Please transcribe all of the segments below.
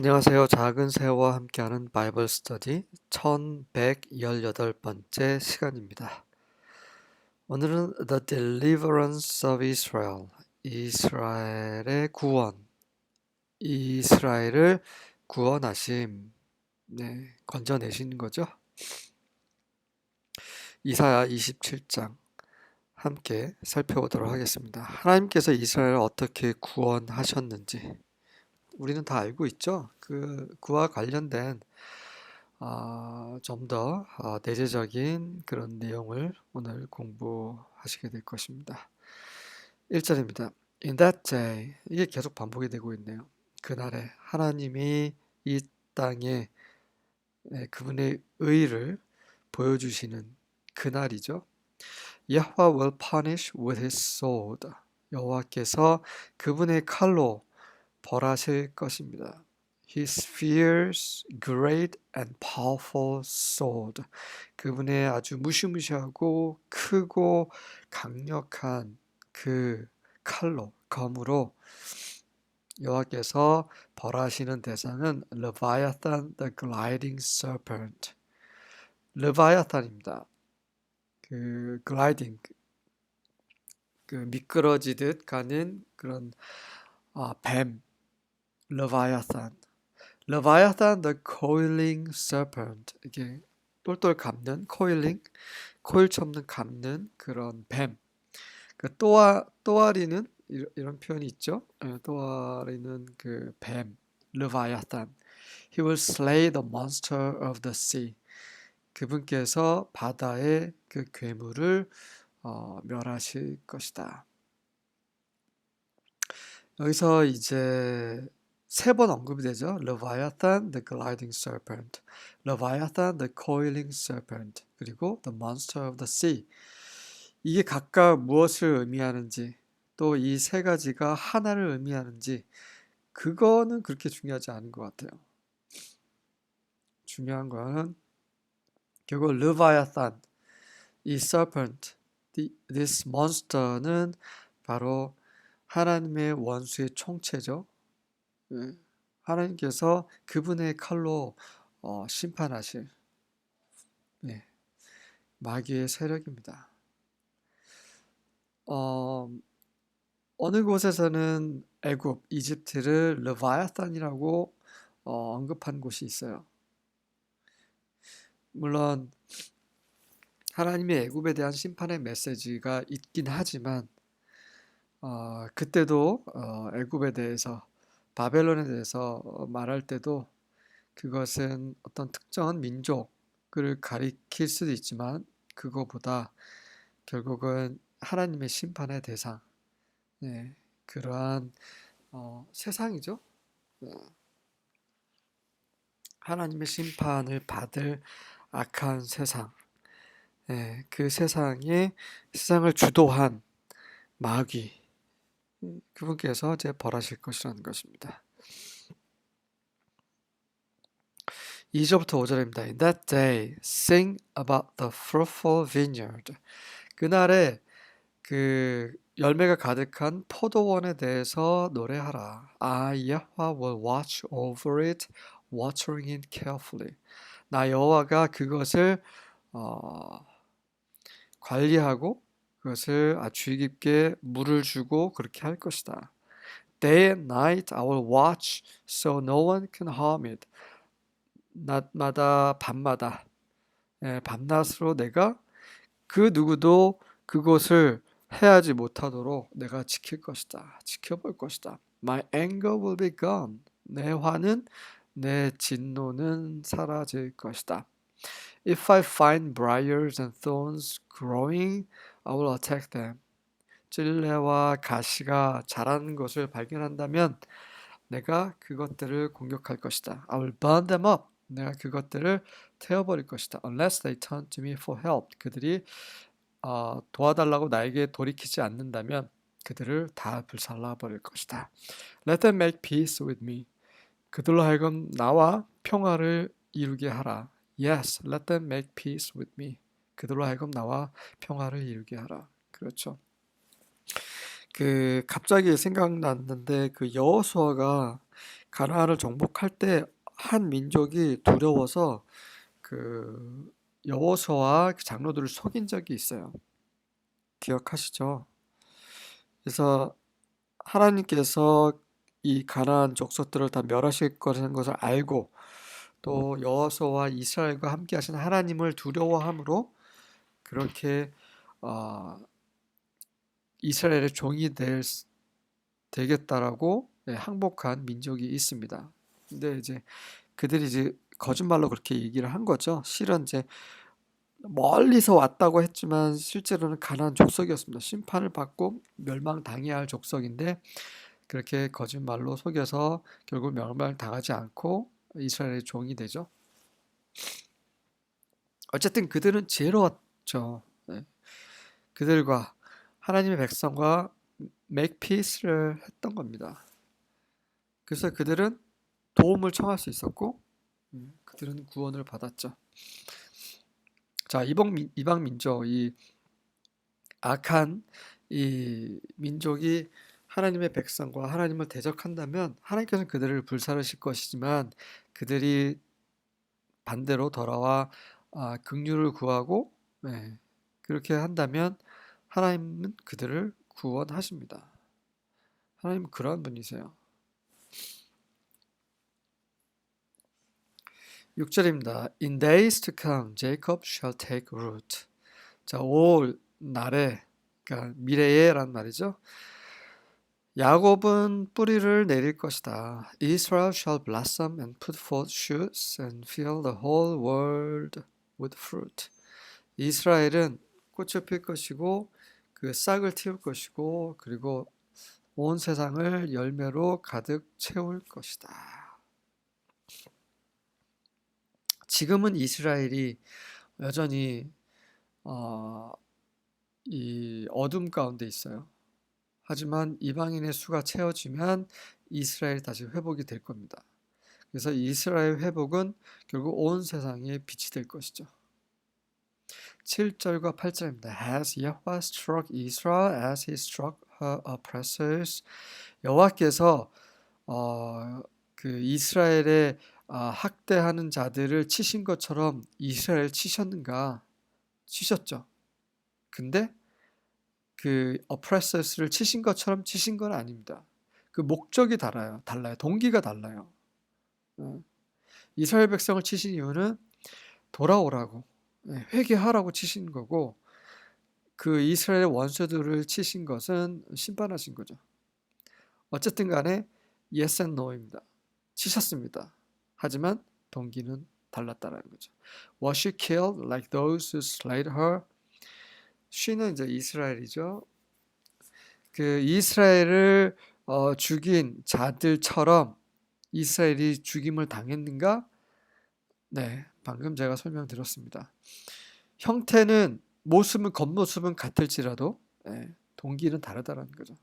안녕하세요. 작은 새와 함께하는 바이블 스터디 1118번째 시간입니다. 오늘은 The Deliverance of Israel, 이스라엘의 구원, 이스라엘을 구원하심, 건져내신 거죠. 이사야 27장 함께 살펴보도록 하겠습니다. 하나님께서 이스라엘을 어떻게 구원하셨는지 우리는 다 알고 있죠. 그와 관련된 좀 더 내재적인 그런 내용을 오늘 공부하시게 될 것입니다. 1절입니다. In that day, 이게 계속 반복이 되고 있네요. 그날에 하나님이 이 땅에 그분의 의를 보여주시는 그날이죠. Yahweh will punish with his sword. 여호와께서 그분의 칼로 벌하실 것입니다. His fierce, great and powerful sword. 그분의 아주 무시무시하고 크고 강력한 그 칼로, 검으로 여호와께서 벌하시는 대상은 Leviathan the gliding serpent. 레바야탄입니다. 그 gliding, 그 미끄러지듯 가는 그런 뱀, 레바야탄. Leviathan the coiling serpent. 이게 똘똘 감는 coiling, 코일처럼 감는 그런 뱀. 그 또아리는 이런 표현이 있죠. 또아리는 그 뱀, Leviathan. He will slay the monster of the sea. 그분께서 바다의 그 괴물을 멸하실 것이다. 여기서 이제 세 번 언급이 되죠. Leviathan, the gliding serpent, Leviathan, the coiling serpent, 그리고 the monster of the sea. 이게 각각 무엇을 의미하는지, 또 이 세 가지가 하나를 의미하는지, 그거는 그렇게 중요하지 않은 것 같아요. 중요한 거는 결국 Leviathan, 이 serpent, this monster는 바로 하나님의 원수의 총체죠. 하나님께서 그분의 칼로 심판하실 마귀의 세력입니다. 어느 곳에서는 애굽, 이집트를 레바야탄이라고 언급한 곳이 있어요. 물론 하나님의 애굽에 대한 심판의 메시지가 있긴 하지만 그때도 애굽에 대해서, 바벨론에 대해서 말할 때도 그것은 어떤 특정한 민족을 가리킬 수도 있지만 그거보다 결국은 하나님의 심판의 대상, 그러한 세상이죠. 하나님의 심판을 받을 악한 세상, 그 세상을 주도한 마귀, 그분께서 이제 벌하실 것이라는 것입니다. 2절부터 5절입니다. In that day, sing about the fruitful vineyard. 그날에 그 열매가 가득한 포도원에 대해서 노래하라. I, Yahweh, will watch over it, watering it carefully. 나 여호와가 그것을 관리하고 그것을 주의 깊게 물을 주고 그렇게 할 것이다. Day and night I will watch so no one can harm it. 낮마다 밤마다 밤낮으로 내가 그 누구도 그곳을 해하지 못하도록 내가 지킬 것이다. 지켜볼 것이다. My anger will be gone. 내 화는, 내 진노는 사라질 것이다. If I find briars and thorns growing, I will attack them. 찔레와 가시가 자라는 것을 발견한다면 내가 그것들을 공격할 것이다. I will burn them up. 내가 그것들을 태워버릴 것이다. Unless they turn to me for help. 그들이 도와달라고 나에게 돌이키지 않는다면 그들을 다 불살라버릴 것이다. Let them make peace with me. 그들로 하여금 나와 평화를 이루게 하라. Yes, let them make peace with me. 그들로 하여금 나와 평화를 이루게 하라. 그렇죠. 그 갑자기 생각났는데 그 여호수아가 가나안을 정복할 때 한 민족이 두려워서 그 여호수아와 그 장로들을 속인 적이 있어요. 기억하시죠? 그래서 하나님께서 이 가나안 족속들을 다 멸하실 거라는 것을 알고 또 여호수아와 이스라엘과 함께 하신 하나님을 두려워함으로 그렇게 어, 이스라엘의 종이 되겠다라고 항복한 민족이 있습니다. 근데 이제 그들이 이제 거짓말로 그렇게 얘기를 한 거죠. 실은 이제 멀리서 왔다고 했지만 실제로는 가나안 족속이었습니다. 심판을 받고 멸망당해야 할 족속인데 그렇게 거짓말로 속여서 결국 멸망당하지 않고 이스라엘의 종이 되죠. 어쨌든 그들은 지혜로웠죠. 네. 그들과 하나님의 백성과 make peace를 했던 겁니다. 그래서 그들은 도움을 청할 수 있었고 그들은 구원을 받았죠. 자, 이방 민족, 이 악한 이 민족이 하나님의 백성과 하나님을 대적한다면 하나님께서는 그들을 불사르실 것이지만 그들이 반대로 돌아와 긍휼을 구하고 그렇게 한다면 하나님은 그들을 구원하십니다. 하나님은 그러한 분이세요. 6절입니다. In days to come, Jacob shall take root. 자, 올 날에, 그러니까 미래에란 말이죠. 야곱은 뿌리를 내릴 것이다. Israel shall blossom and put forth shoots and fill the whole world with fruit. 이스라엘은 꽃을 필 것이고 그 싹을 틔울 것이고 그리고 온 세상을 열매로 가득 채울 것이다. 지금은 이스라엘이 여전히 이 어둠 가운데 있어요. 하지만 이방인의 수가 채워지면 이스라엘이 다시 회복이 될 겁니다. 그래서 이스라엘 회복은 결국 온 세상에 빛이 될 것이죠. 7절과 8절입니다. Has Yahweh struck Israel as he struck her oppressors? 여호와께서 그 이스라엘의 학대하는 자들을 치신 것처럼 이스라엘 치셨는가? 치셨죠. 근데 그 oppressors를 치신 것처럼 치신 건 아닙니다. 그 목적이 달라요. 동기가 달라요. 이스라엘 백성을 치신 이유는 돌아오라고, 회개하라고 치신 거고 그 이스라엘 원수들을 치신 것은 심판하신 거죠. 어쨌든 간에 yes and no입니다. 치셨습니다. 하지만 동기는 달랐다는 거죠. Was she killed like those who slayed her? she는 이제 이스라엘이죠. 그 이스라엘을 죽인 자들처럼 이스라엘이 죽임을 당했는가? 네, 방금 제가 설명드렸습니다. 형태는 겉모습은 같을지라도 동기는 다르다는 거죠.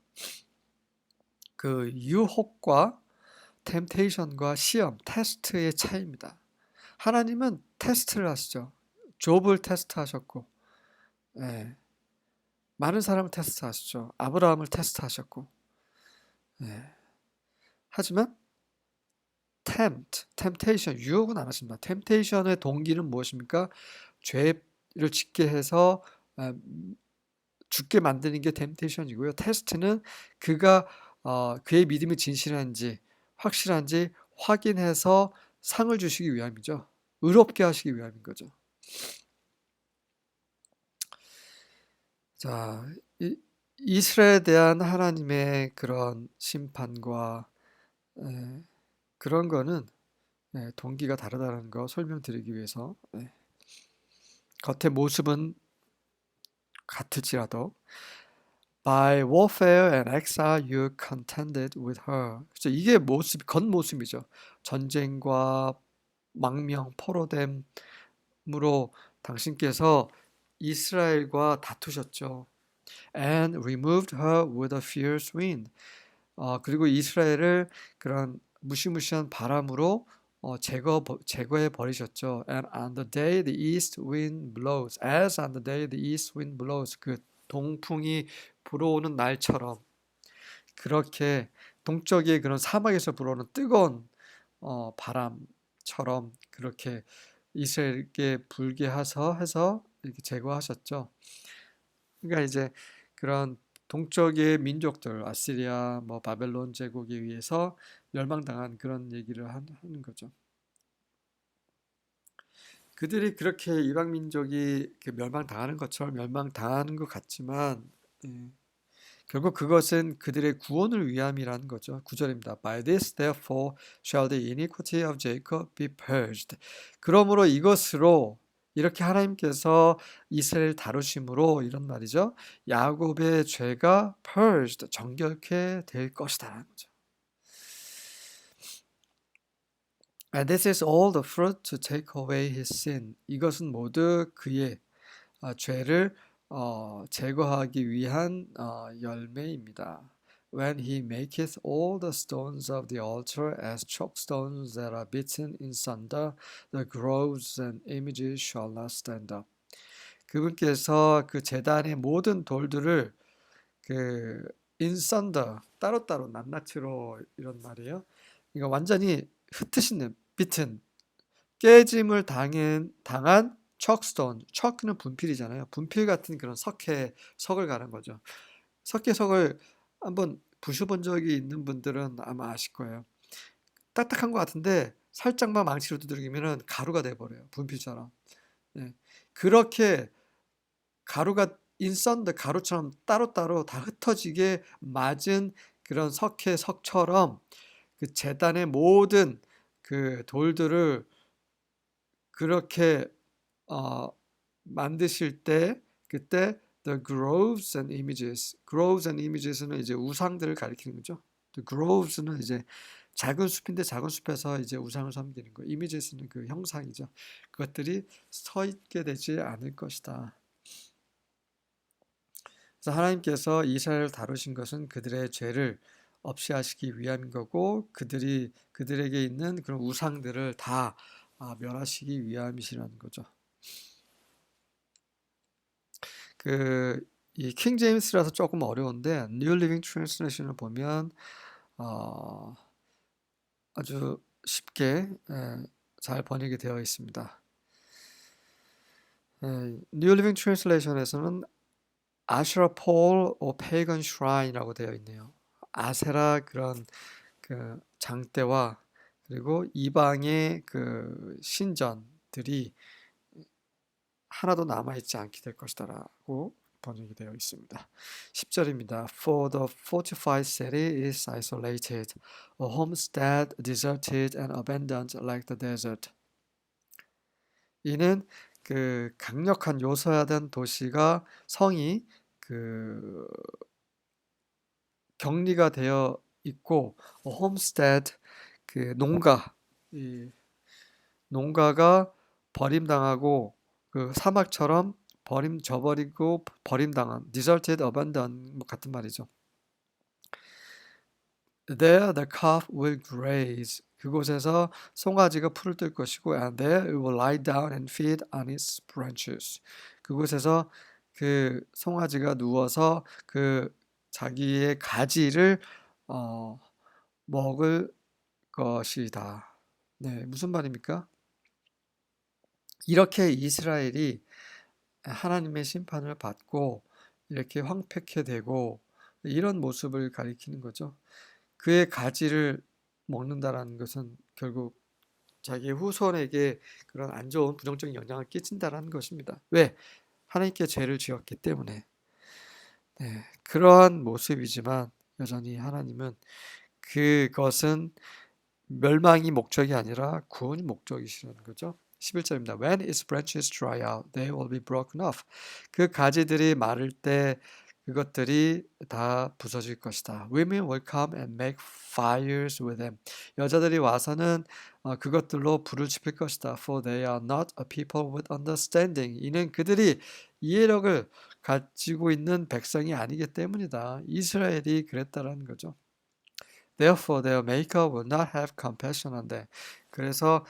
그 유혹과 템테이션과 시험, 테스트의 차이입니다. 하나님은 테스트를 하시죠. 욥을 테스트하셨고 많은 사람을 테스트하시죠. 아브라함을 테스트하셨고 하지만 temptation, 유혹은 안 하십니다. temptation의 동기는 무엇입니까? 죄를 짓게 해서 죽게 만드는 게 temptation이고요. 테스트는 그가 그의 믿음이 진실한지 확실한지 확인해서 상을 주시기 위함이죠. 의롭게 하시기 위함인 거죠. 자, 이스라엘에 대한 하나님의 그런 심판과 그런 거는 동기가 다르다는 거 설명드리기 위해서 겉의 모습은 같을지라도 By warfare and exile you contended with her. 그렇죠? 이게 겉모습이죠. 전쟁과 망명, 포로됨으로 당신께서 이스라엘과 다투셨죠. And removed her with a fierce wind. 그리고 이스라엘을 그런 무시무시한 바람으로 제거해 버리셨죠. And on the day the east wind blows, as on the day the east wind blows, 그 동풍이 불어오는 날처럼 그렇게 동쪽의 그런 사막에서 불어오는 뜨거운 바람처럼 그렇게 이스라엘에게 불게 해서 이렇게 제거하셨죠. 그러니까 이제 그런 동쪽의 민족들, 아시리아, 뭐 바벨론 제국에 의해서 멸망당한 그런 얘기를 하는 거죠. 그들이 그렇게 이방 민족이 멸망당하는 것처럼 멸망당하는 것 같지만 예, 결국 그것은 그들의 구원을 위함이라는 거죠. 9절입니다. By this therefore shall the iniquity of Jacob be purged. 그러므로 이것으로 이렇게 하나님께서 이스라엘 다루심으로 이런 말이죠. 야곱의 죄가 purged, 정결케 될 것이다라는 거죠. And this is all the fruit to take away his sin. 이것은 모두 그의 죄를 제거하기 위한 열매입니다. When he maketh all the stones of the altar as chokestones that are beaten in sunder, the groves and images shall not stand up. 그분께서 그 제단의 모든 돌들을 그 in sunder 따로따로 낱낱이로 이런 말이에요. 그러니까 완전히 흩으시는 beaten 깨짐을 당한 척스톤, 척는 분필이잖아요. 분필 같은 그런 석을 가는 거죠. 석을 한번 부셔본 적이 있는 분들은 아마 아실 거예요. 딱딱한 것 같은데 살짝만 망치로 두들기면 가루가 돼버려요. 분필처럼. 네. 그렇게 가루가 인썬드 가루처럼 따로따로 다 흩어지게 맞은 그런 석처럼 그 제단의 모든 그 돌들을 그렇게 만드실 때 그때 the groves and images는 이제 우상들을 가리키는 거죠. the groves는 이제 작은 숲인데 작은 숲에서 이제 우상을 섬기는 거. images는 그 형상이죠. 그것들이 서 있게 되지 않을 것이다. 그래서 하나님께서 이스라엘을 다루신 것은 그들의 죄를 없이 하시기 위함인 거고 그들에게 있는 그런 우상들을 다 멸하시기 위함이시라는 거죠. 이 킹 제임스라서 조금 어려운데 New Living Translation을 보면 아주 쉽게 잘 번역이 되어 있습니다. New Living Translation에서는 아슈라 폴 or pagan shrine이라고 되어 있네요. 아세라 그런 그 장대와 그리고 이방의 그 신전들이 하나도 남아있지 않게 될 것이다라고 번역이 되어 있습니다. 10절입니다. For the fortified city is isolated, a homestead deserted and abandoned like the desert. 이는 그 강력한 요소화된 도시가 성이 그 격리가 되어 있고 homestead 그 이 농가가 버림당하고 그 사막처럼 저버리고 버림당한 deserted, abandoned 같은 말이죠. There the calf will graze. 그곳에서 송아지가 풀을 뜰 것이고 and there it will lie down and feed on its branches. 그곳에서 그 송아지가 누워서 그 자기의 가지를 먹을 것이다. 네, 무슨 말입니까? 이렇게 이스라엘이 하나님의 심판을 받고 이렇게 황폐케 되고 이런 모습을 가리키는 거죠. 그의 가지를 먹는다라는 것은 결국 자기의 후손에게 그런 안 좋은 부정적인 영향을 끼친다라는 것입니다. 왜? 하나님께 죄를 지었기 때문에. 네, 그러한 모습이지만 여전히 하나님은 그것은 멸망이 목적이 아니라 구원이 목적이시라는 거죠. 11절입니다. When its branches dry out, they will be broken off. 그 가지들이 마를 때 그것들이 다 부서질 것이다. Women will come and make fires with them. 여자들이 와서는 그것들로 불을 지필 것이다. For they are not a people with understanding. 이는 그들이 이해력을 가지고 있는 백성이 아니기 때문이다. 이스라엘이 그랬다라는 거죠. Therefore, their maker will not have compassion on them. 그래서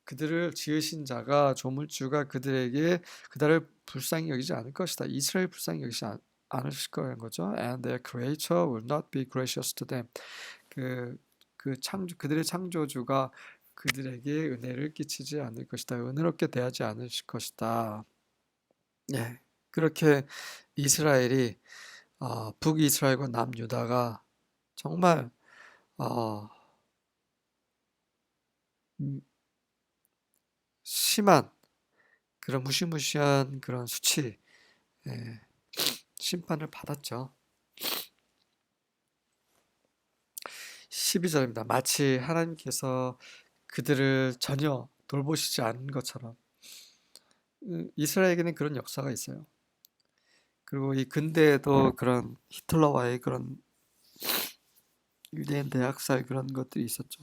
그들을 지으신 자가 조물주가 그들에게 그들을 불쌍히 여기지 않을 것이다. 이스라엘 불쌍히 여기지 않으실 거라는 거죠. And their creator will not be gracious to them. 그들의 창조주가 그들에게 은혜를 끼치지 않을 것이다. 은혜롭게 대하지 않으실 것이다. 예, 그렇게 이스라엘이 북이스라엘과 남유다가 정말 음, 심한 그런 무시무시한 그런 수치, 예, 심판을 받았죠. 12절입니다. 마치 하나님께서 그들을 전혀 돌보시지 않은 것처럼 이스라엘에게는 그런 역사가 있어요. 그리고 이 근대에도 그런 히틀러와의 그런 유대인 대학살 그런 것들이 있었죠.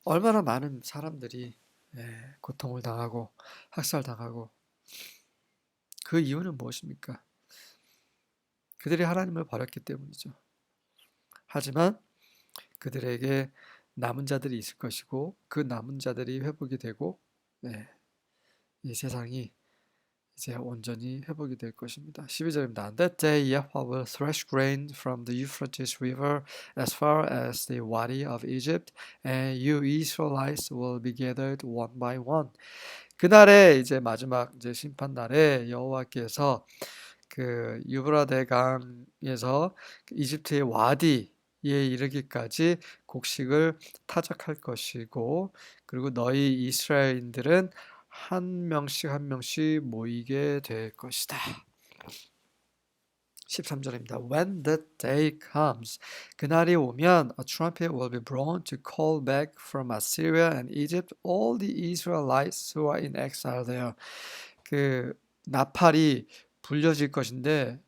얼마나 많은 사람들이 고통을 당하고 학살당하고 그 이유는 무엇입니까? 그들이 하나님을 버렸기 때문이죠. 하지만 그들에게 남은 자들이 있을 것이고 그 남은 자들이 회복이 되고 이 세상이 이제 온전히 회복이 될 것입니다. 12절입니다. On that day Yahweh will thresh grain from the Euphrates River as far as the Wadi of Egypt, and you Israelites will be gathered one by one. 그날에 이제 마지막 이제 심판 날에 여호와께서 그 유브라데 강에서 이집트의 와디에 이르기까지 곡식을 타작할 것이고, 그리고 너희 이스라엘인들은 한 명씩 한 명씩 모이게 될 것이다. 13절입니다. When that day comes, 그날이 오면 a trumpet will be blown to call back from Assyria and Egypt all the Israelites who are in exile there. 그 나팔이 불려질 것인데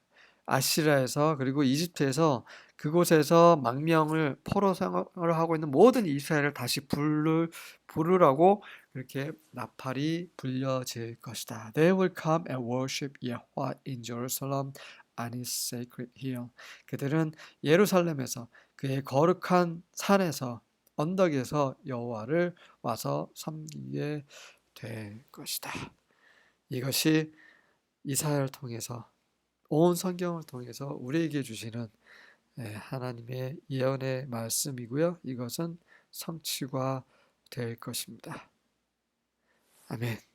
아시리아에서 그리고 이집트에서 그곳에서 망명을 포로 생활을 하고 있는 모든 이스라엘을 다시 부르라고 그렇게 나팔이 불려질 것이다. They will come and worship Yahweh in Jerusalem on his sacred hill. 그들은 예루살렘에서 그의 거룩한 산에서 언덕에서 여호와를 와서 섬기게 될 것이다. 이것이 이사야를 통해서 온 성경을 통해서 우리에게 주시는 하나님의 예언의 말씀이고요. 이것은 성취가 될 것입니다. 아멘.